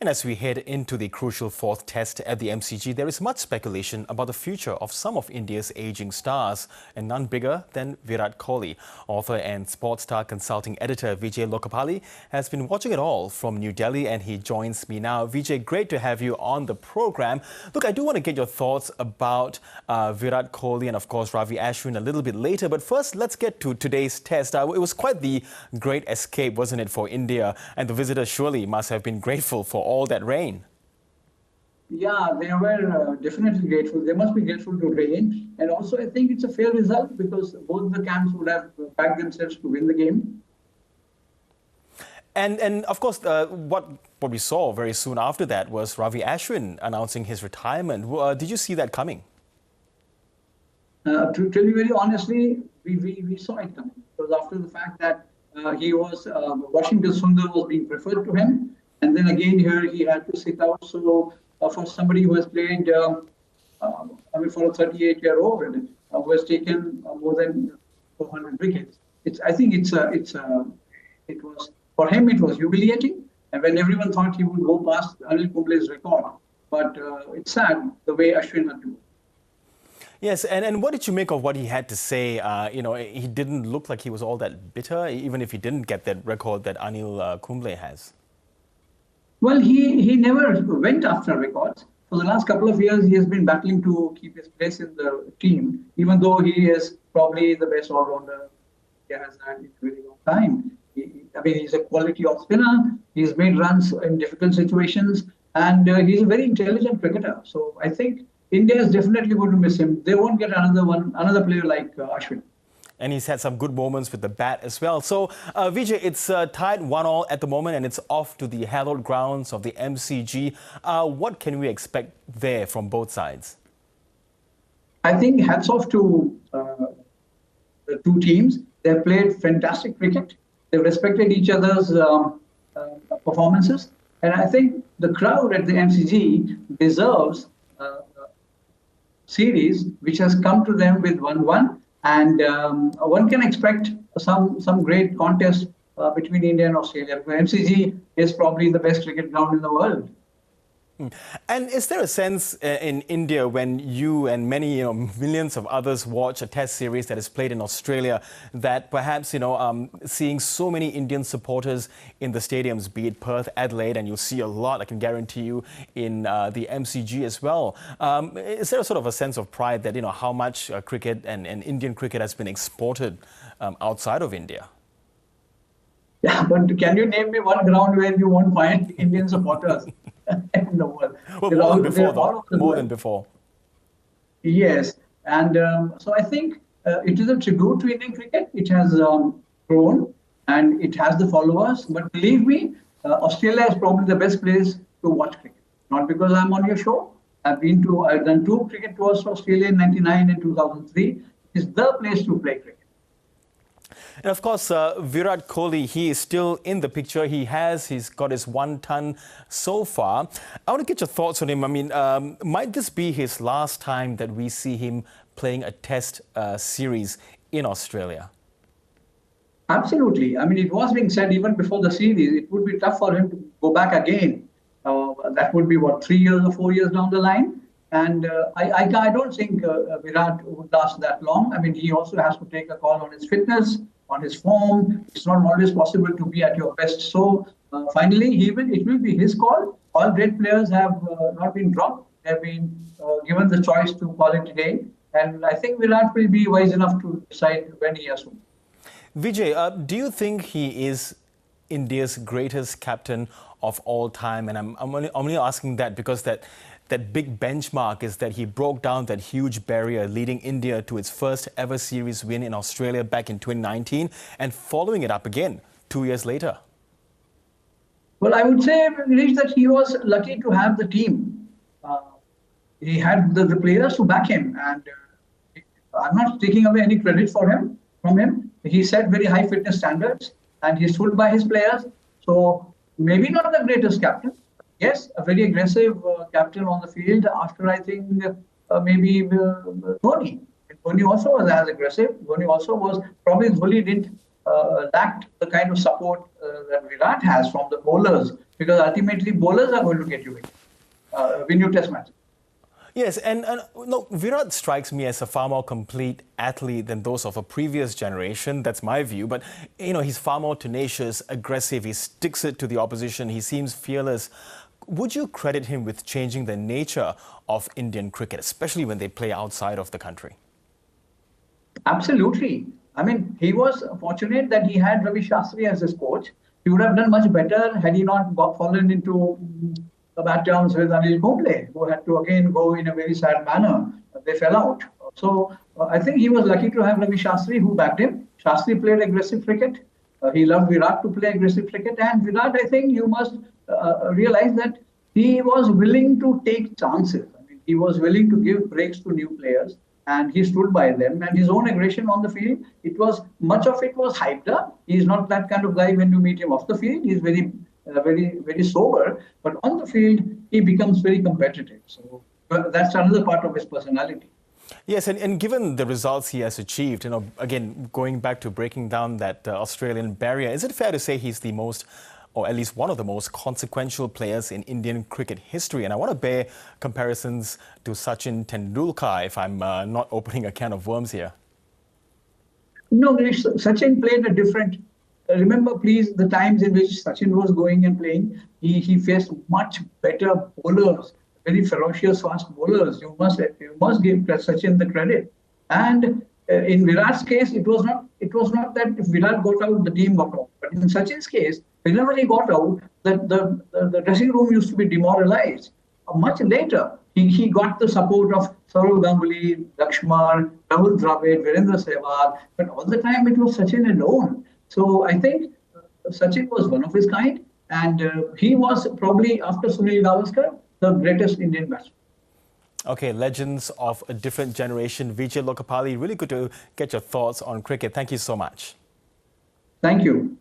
And as we head into the crucial fourth test at the MCG, there is much speculation about the future of some of India's ageing stars, and none bigger than Virat Kohli. Author and sports star consulting editor Vijay Lokapally has been watching it all from New Delhi, and he joins me now. Vijay, great to have you on the program. Look, I do want to get your thoughts about Virat Kohli and, of course, Ravi Ashwins a little bit later. But first, let's get to today's test. It was quite the great escape, wasn't it, for India? And the visitors surely must have been grateful for all that rain. Yeah, they were definitely grateful. They must be grateful to rain. And also, I think it's a fair result because both the camps would have backed themselves to win the game. And of course, what we saw very soon after that was Ravi Ashwins announcing his retirement. Did you see that coming? To tell you very honestly, we saw it coming. Because after the fact that he was, Washington Sundar was being preferred to him. And then again here he had to sit out. So for somebody who has played, for a 38-year-old who has taken more than 400 wickets, I think it was for him it was humiliating. And when everyone thought he would go past Sunil Gavaskar record, but it's sad the way Ashwin had to go. Yes, and what did you make of what he had to say? He didn't look like he was all that bitter, even if he didn't get that record that Anil Kumble has. Well, he never went after records. For the last couple of years, he has been battling to keep his place in the team, even though he is probably the best all-rounder he has had in a very long time. He's a quality off spinner. He's made runs in difficult situations, and he's a very intelligent cricketer. So I think India is definitely going to miss him. They won't get another player like Ashwin. And he's had some good moments with the bat as well. So, Vijay, it's tied 1-1 at the moment, and it's off to the hallowed grounds of the MCG. What can we expect there from both sides? I think hats off to the two teams. They've played fantastic cricket. They've respected each other's performances. And I think the crowd at the MCG deserves a series which has come to them with 1-1. And one can expect some great contest between India and Australia. MCG is probably the best cricket ground in the world. And is there a sense in India when you and many millions of others watch a test series that is played in Australia that perhaps seeing so many Indian supporters in the stadiums, be it Perth, Adelaide, and you'll see a lot, I can guarantee you, in the MCG as well. Is there a sort of a sense of pride that how much cricket and Indian cricket has been exported outside of India? Yeah, but can you name me one ground where you won't find Indian supporters in the world? Well, more than before. Yes, and so I think it is a tribute to Indian cricket. It has grown and it has the followers. But believe me, Australia is probably the best place to watch cricket. Not because I'm on your show. I've done 2 cricket tours for Australia in '99 and 2003. It's the place to play cricket. And of course, Virat Kohli, he is still in the picture. He's got his 1 ton so far. I want to get your thoughts on him. Might this be his last time that we see him playing a test series in Australia? Absolutely. It was being said even before the series, it would be tough for him to go back again. That would be, 3 years or 4 years down the line. And I don't think Virat would last that long. He also has to take a call on his fitness, on his form. It's not always possible to be at your best. So finally, it will be his call. All great players have not been dropped. They have been given the choice to call it a day. And I think Virat will be wise enough to decide when he has to. Vijay, do you think he is India's greatest captain of all time? And I'm only asking that because that big benchmark is that he broke down that huge barrier, leading India to its first ever series win in Australia back in 2019 and following it up again 2 years later. Well, I would say, Vinesh, that he was lucky to have the team. He had the players to back him, and I'm not taking away any credit from him. He set very high fitness standards and he stood by his players. So maybe not the greatest captain. Yes, a very aggressive captain on the field after, I think, maybe Dhoni. Dhoni also was as aggressive. Dhoni also was, probably Dhoni didn't lacked the kind of support that Virat has from the bowlers, because ultimately bowlers are going to get you win you test matches. Yes, and no, Virat strikes me as a far more complete athlete than those of a previous generation. That's my view. But, he's far more tenacious, aggressive. He sticks it to the opposition. He seems fearless. Would you credit him with changing the nature of Indian cricket, especially when they play outside of the country? Absolutely. I mean, he was fortunate that he had Ravi Shastri as his coach. He would have done much better had he not fallen into the bad terms with Sunil Gavaskar, who had to again go in a very sad manner. They fell out. So I think he was lucky to have Ravi Shastri, who backed him. Shastri played aggressive cricket. He loved Virat to play aggressive cricket. And Virat, I think you must realize that he was willing to take chances. I mean, he was willing to give breaks to new players, and he stood by them. And his own aggression on the field, much of it was hyped up. He's not that kind of guy when you meet him off the field. He's very sober, but on the field he becomes very competitive. So that's another part of his personality. Yes, and given the results he has achieved, again, going back to breaking down that Australian barrier, is it fair to say he's the most, or at least one of the most consequential players in Indian cricket history? And I want to bear comparisons to Sachin Tendulkar, if I'm not opening a can of worms here. No, Sachin played a different. Remember, please, the times in which Sachin was going and playing, he faced much better bowlers, very ferocious, fast bowlers. You must give Sachin the credit. And in Virat's case, it was not that if Virat got out, the team got out. But in Sachin's case, whenever he got out, the dressing room used to be demoralized. Much later, he got the support of Sunil Gavaskar, Lakshman, Rahul Dravid, Virendra Sehwag, but all the time it was Sachin alone. So I think Sachin was one of his kind, and he was probably, after Sunil Gavaskar, the greatest Indian batsman. Okay, legends of a different generation. Vijay Lokapally, really good to get your thoughts on cricket. Thank you so much. Thank you.